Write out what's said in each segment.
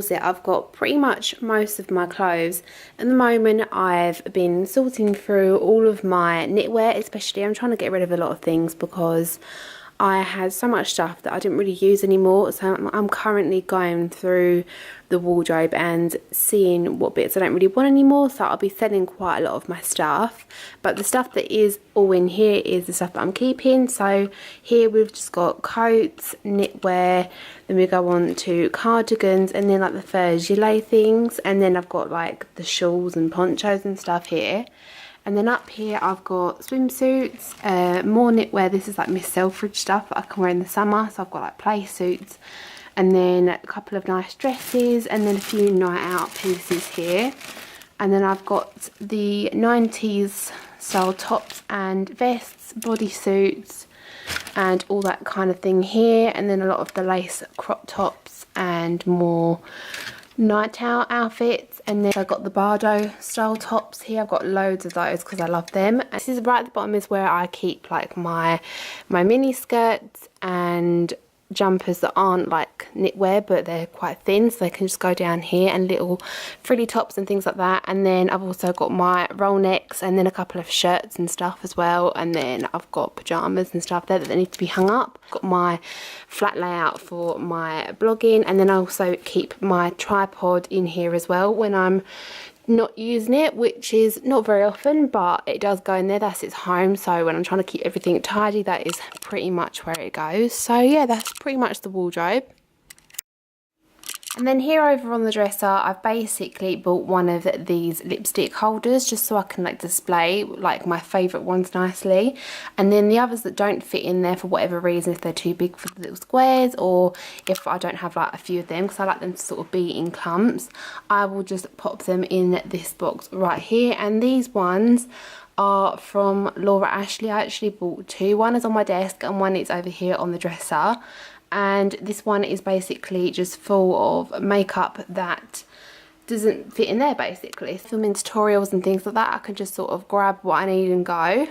closet, I've got pretty much most of my clothes. At the moment, I've been sorting through all of my knitwear, especially. I'm trying to get rid of a lot of things because I had so much stuff that I didn't really use anymore. So I'm currently going through the wardrobe and seeing what bits I don't really want anymore. So I'll be selling quite a lot of my stuff. But the stuff that is all in here is the stuff that I'm keeping. So here we've just got coats, knitwear, then we go on to cardigans, and then like the fur gilet things. And then I've got like the shawls and ponchos and stuff here. And then up here I've got swimsuits, more knitwear. This is like Miss Selfridge stuff that I can wear in the summer. So I've got like play suits, and then a couple of nice dresses, and then a few night out pieces here. And then I've got the 90s style tops and vests, bodysuits, and all that kind of thing here. And then a lot of the lace crop tops and more night out outfits. And then I've got the Bardo style tops here. I've got loads of those because I love them. And this is right at the bottom is where I keep like my mini skirts and jumpers that aren't like knitwear, but they're quite thin, so they can just go down here, and little frilly tops and things like that. And then I've also got my roll necks, and then a couple of shirts and stuff as well. And then I've got pajamas and stuff there that need to be hung up. Got my flat layout for my blogging, and then I also keep my tripod in here as well when I'm not using it, which is not very often, but it does go in there. That's its home. So when I'm trying to keep everything tidy, that is pretty much where it goes. So yeah, that's pretty much the wardrobe. And then here over on the dresser, I've basically bought one of these lipstick holders just so I can like display like my favourite ones nicely. And then the others that don't fit in there for whatever reason, if they're too big for the little squares, or if I don't have like a few of them because I like them to sort of be in clumps, I will just pop them in this box right here. And these ones are from Laura Ashley. I actually bought two. One is on my desk and one is over here on the dresser. And this one is basically just full of makeup that doesn't fit in there basically. Filming tutorials and things like that, I can just sort of grab what I need and go.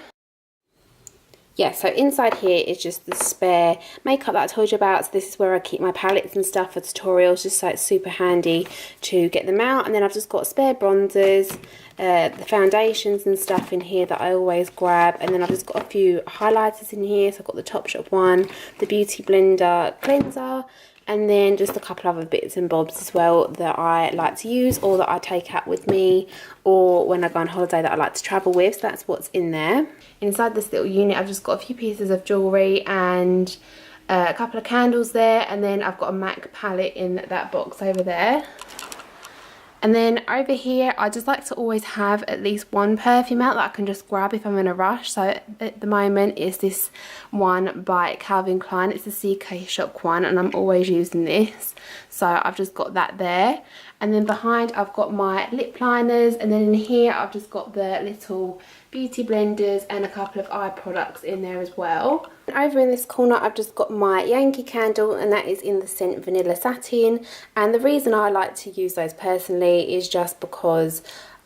Yeah, so inside here is just the spare makeup that I told you about. So this is where I keep my palettes and stuff for tutorials, just so it's super handy to get them out. And then I've just got spare bronzers, the foundations and stuff in here that I always grab. And then I've just got a few highlighters in here. So I've got the Topshop one, the Beauty Blender cleanser, and then just a couple other bits and bobs as well that I like to use, or that I take out with me, or when I go on holiday that I like to travel with. So that's what's in there. Inside this little unit, I've just got a few pieces of jewellery and a couple of candles there, and then I've got a MAC palette in that box over there. And then over here, I just like to always have at least one perfume out that I can just grab if I'm in a rush. So at the moment is this one by Calvin Klein. It's the CK Shop one, and I'm always using this. So I've just got that there. And then behind I've got my lip liners, and then in here I've just got the little beauty blenders and a couple of eye products in there as well. And over in this corner I've just got my Yankee candle, and that is in the scent Vanilla Satin. And the reason I like to use those personally is just because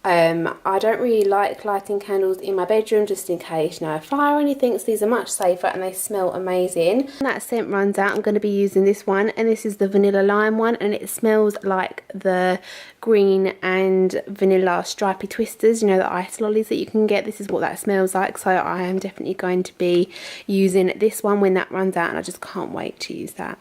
I don't really like lighting candles in my bedroom just in case, you know, a fire or anything. So these are much safer and they smell amazing. When that scent runs out, I'm going to be using this one, and this is the Vanilla Lime one, and it smells like the green and vanilla stripy twisters, you know, the ice lollies that you can get. This is what that smells like. So I am definitely going to be using this one when that runs out, and I just can't wait to use that.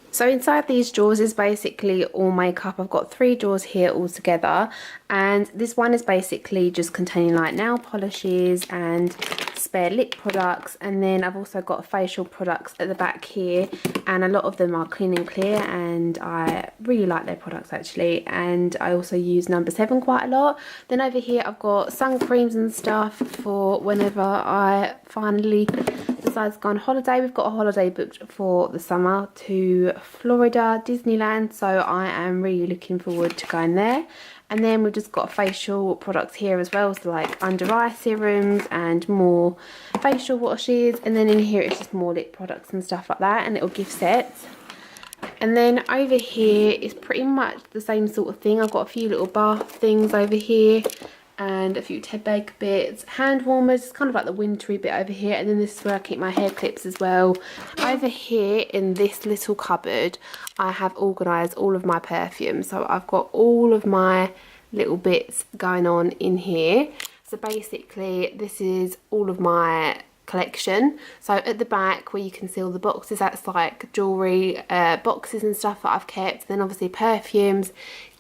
So inside these drawers is basically all makeup. I've got 3 drawers here all together, and this one is basically just containing like nail polishes and spare lip products, and then I've also got facial products at the back here, and a lot of them are clean and clear, and I really like their products actually. And I also use number 7 quite a lot. Then over here I've got sun creams and stuff for whenever I finally decide to go on holiday. We've got a holiday booked for the summer to Florida, Disneyland, so I am really looking forward to going there. And then we've just got facial products here as well, so like under eye serums and more facial washes. And then in here it's just more lip products and stuff like that, and little gift sets. And then over here is pretty much the same sort of thing. I've got a few little bath things over here, and a few Ted Baker bits, hand warmers, it's kind of like the wintry bit over here, and then this is where I keep my hair clips as well. Over here in this little cupboard I have organised all of my perfumes, so I've got all of my little bits going on in here. So basically this is all of my collection. So at the back where you can see all the boxes, that's like jewellery boxes and stuff that I've kept, then obviously perfumes,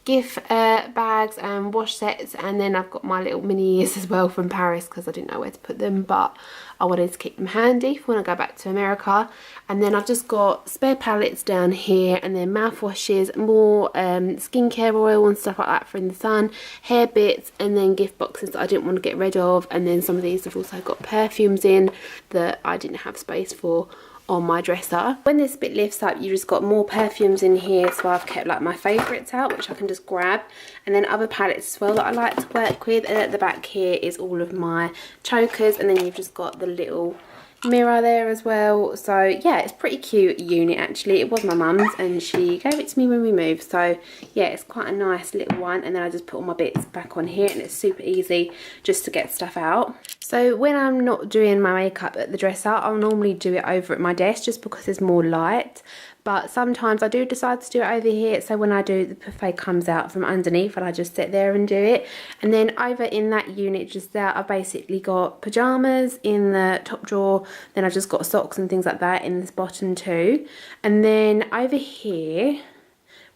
gift bags and wash sets, and then I've got my little mini ears as well from Paris because I didn't know where to put them, but I wanted to keep them handy for when I go back to America. And then I've just got spare palettes down here, and then mouthwashes, more skincare oil and stuff like that for in the sun, hair bits, and then gift boxes that I didn't want to get rid of, and then some of these have also got perfumes in that I didn't have space for on my dresser. When this bit lifts up, you just got more perfumes in here, so I've kept like my favourites out which I can just grab, and then other palettes as well that I like to work with. And at the back here is all of my chokers, and then you've just got the little mirror there as well. So yeah, it's pretty cute unit actually. It was my mum's and she gave it to me when we moved, so yeah, it's quite a nice little one. And then I just put all my bits back on here, and it's super easy just to get stuff out. So when I'm not doing my makeup at the dresser, I'll normally do it over at my desk just because there's more light. But sometimes I do decide to do it over here, so when I do, the buffet comes out from underneath and I just sit there and do it. And then over in that unit just there, I've basically got pyjamas in the top drawer, then I've just got socks and things like that in this bottom too. And then over here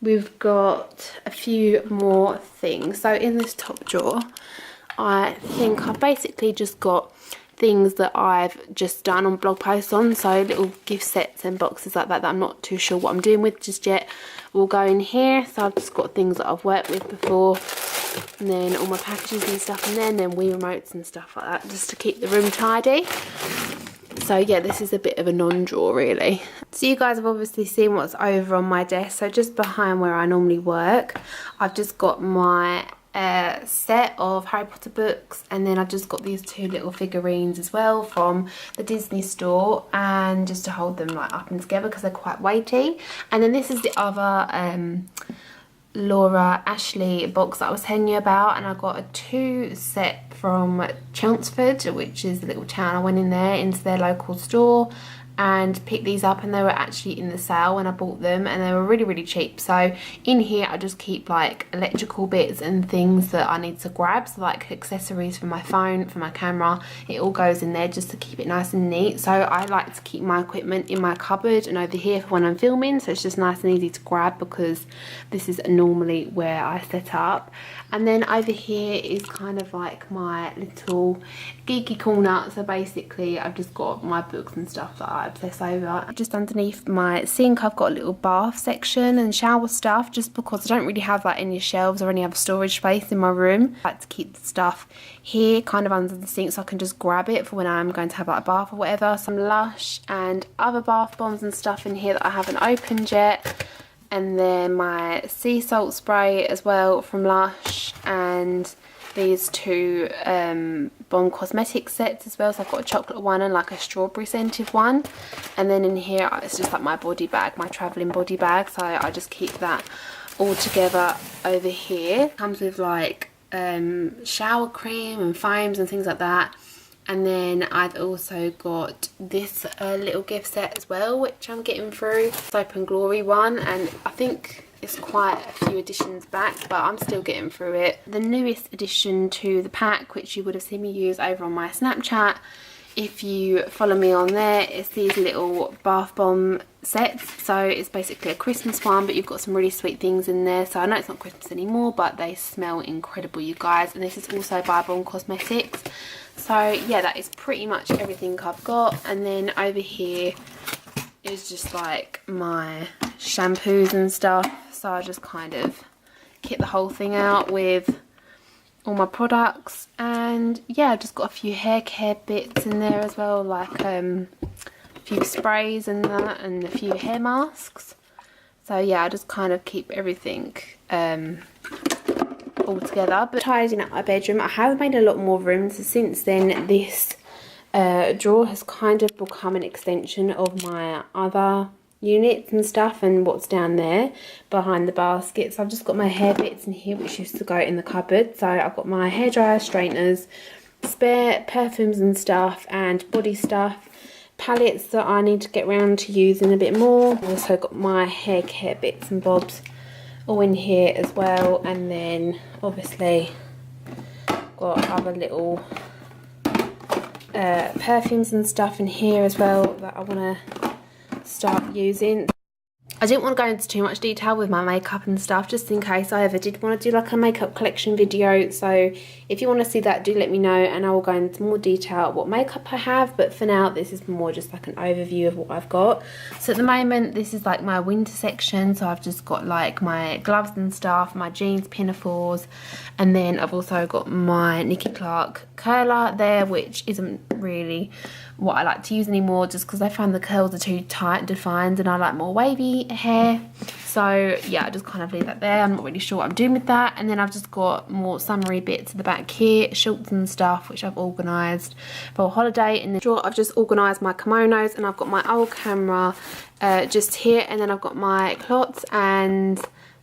we've got a few more things. So in this top drawer I think I've basically just got things that I've just done on blog posts on, so little gift sets and boxes like that that I'm not too sure what I'm doing with just yet will go in here. So I've just got things that I've worked with before, and then all my packages and stuff, and then Wii remotes and stuff like that just to keep the room tidy. So yeah, this is a bit of a non-drawer really. So you guys have obviously seen what's over on my desk. So just behind where I normally work, I've just got my set of Harry Potter books, and then I've just got these two little figurines as well from the Disney store, and just to hold them like up and together because they're quite weighty. And then this is the other Laura Ashley box that I was telling you about, and I got a 2 set from Chelmsford, which is the little town. I went in there into their local store and picked these up, and they were actually in the sale when I bought them, and they were really cheap. So in here I just keep like electrical bits and things that I need to grab, so like accessories for my phone, for my camera, it all goes in there just to keep it nice and neat. So I like to keep my equipment in my cupboard and over here for when I'm filming, so it's just nice and easy to grab because this is normally where I set up. And then over here is kind of like my little geeky corner. So basically I've just got my books and stuff that I obsess over. Just underneath my sink I've got a little bath section and shower stuff, just because I don't really have like any shelves or any other storage space in my room. I like to keep the stuff here kind of under the sink so I can just grab it for when I'm going to have like a bath or whatever. Some Lush and other bath bombs and stuff in here that I haven't opened yet. And then my sea salt spray as well from Lush, and these two Bomb Cosmetics sets as well. So I've got a chocolate one and like a strawberry scented one. And then in here it's just like my body bag, my travelling body bag, so I just keep that all together over here. It comes with like shower cream and foams and things like that. And then I've also got this little gift set as well, which I'm getting through. Soap and Glory one, and I think it's quite a few editions back, but I'm still getting through it. The newest addition to the pack, which you would have seen me use over on my Snapchat, if you follow me on there, it's these little bath bomb sets. So it's basically a Christmas one, but you've got some really sweet things in there. So I know it's not Christmas anymore, but they smell incredible, you guys. And this is also by Bomb Cosmetics. So yeah, that is pretty much everything I've got. And then over here is just like my shampoos and stuff. So I just kind of kit the whole thing out with all my products. And yeah, I've just got a few hair care bits in there as well, like a few sprays and that, and a few hair masks. So yeah, I just kind of keep everything all together. But tidying up my bedroom, I have made a lot more room, so since then this drawer has kind of become an extension of my other units and stuff and what's down there behind the basket. So I've just got my hair bits in here which used to go in the cupboard. So I've got my hairdryer, straighteners, spare perfumes and stuff, and body stuff, palettes that I need to get round to using a bit more. I've also got my hair care bits and bobs all in here as well, and then obviously got other little perfumes and stuff in here as well that I want to start using. I didn't want to go into too much detail with my makeup and stuff, just in case I ever did want to do like a makeup collection video. So if you want to see that, do let me know and I will go into more detail what makeup I have. But for now, this is more just like an overview of what I've got. So at the moment, this is like my winter section. So I've just got like my gloves and stuff, my jeans, pinafores, and then I've also got my Nikki Clark curler there, which isn't really what I like to use anymore, just because I find the curls are too tight and defined and I like more wavy hair. So yeah, I just kind of leave that there. I'm not really sure what I'm doing with that. And then I've just got more summery bits at the back here, shorts and stuff, which I've organised for a holiday. And then I've just organised my kimonos, and I've got my old camera just here, and then I've got my clots and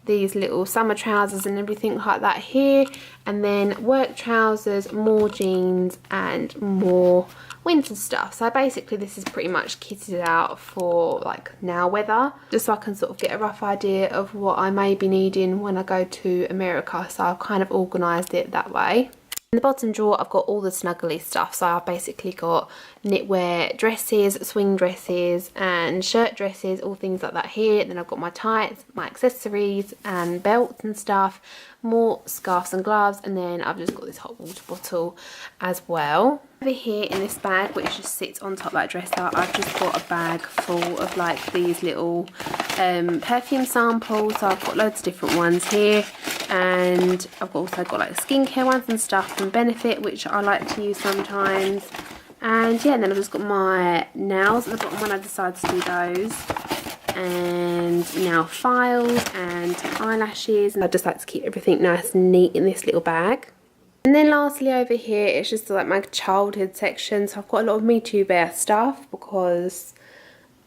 these little summer trousers and everything like that here, and then work trousers, more jeans and more winter stuff. So basically this is pretty much kitted out for like now weather, just so I can sort of get a rough idea of what I may be needing when I go to America. So I've kind of organised it that way. In the bottom drawer, I've got all the snuggly stuff. So I've basically got knitwear dresses, swing dresses and shirt dresses, all things like that here. And then I've got my tights, my accessories and belts and stuff, more scarves and gloves, and then I've just got this hot water bottle as well. Over here in this bag, which just sits on top of that dresser, I've just got a bag full of like these little perfume samples. So I've got loads of different ones here, and I've also got like skincare ones and stuff from Benefit, which I like to use sometimes. And yeah, and then I've just got my nails at the bottom when I decide to do those, and nail files and eyelashes. And I just like to keep everything nice and neat in this little bag. And then lastly over here, it's just like my childhood section. So I've got a lot of Me Too Bear stuff because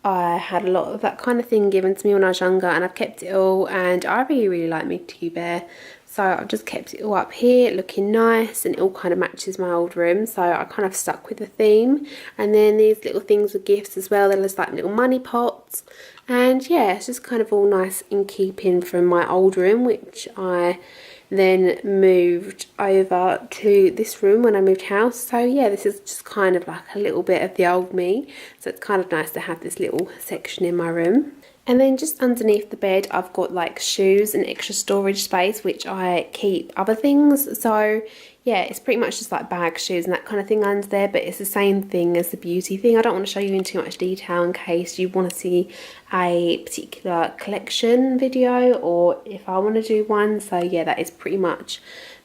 I had a lot of that kind of thing given to me when I was younger, and I've kept it all, and I really like Me Too Bear. So I've just kept it all up here looking nice, and it all kind of matches my old room. So I kind of stuck with the theme. And then these little things with gifts as well. They're just like little money pots. And yeah, it's just kind of all nice in keeping from my old room, which I then moved over to this room when I moved house. So yeah, this is just kind of like a little bit of the old me. So it's kind of nice to have this little section in my room. And then just underneath the bed, I've got like shoes and extra storage space, which I keep other things. So yeah, it's pretty much just like bag, shoes and that kind of thing under there, but it's the same thing as the beauty thing. I don't want to show you in too much detail in case you want to see a particular collection video, or if I want to do one. So yeah, that is pretty much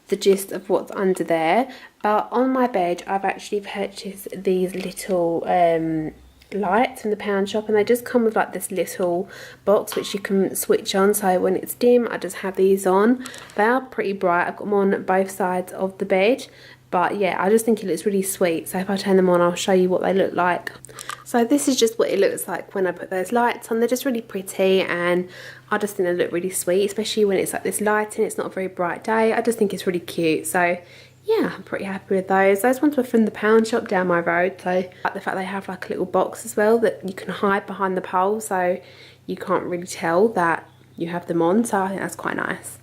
the gist of what's under there. But on my bed, I've actually purchased these little lights from the pound shop, and they just come with like this little box which you can switch on. So when it's dim, I just have these on. They are pretty bright. I've got them on both sides of the bed, but yeah, I just think it looks really sweet. So if I turn them on, I'll show you what they look like. So this is just what it looks like when I put those lights on. They're just really pretty, and I just think they look really sweet, especially when it's like this lighting. It's not a very bright day. I just think it's really cute. So yeah, I'm pretty happy with those. Those ones were from the pound shop down my road. So I like the fact they have like a little box as well that you can hide behind the pole, so you can't really tell that you have them on. So I think that's quite nice.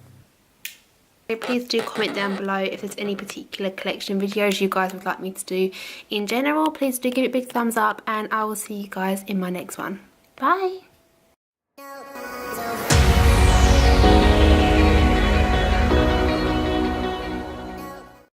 Please do comment down below if there's any particular collection videos you guys would like me to do in general. Please do give it a big thumbs up, and I will see you guys in my next one. Bye!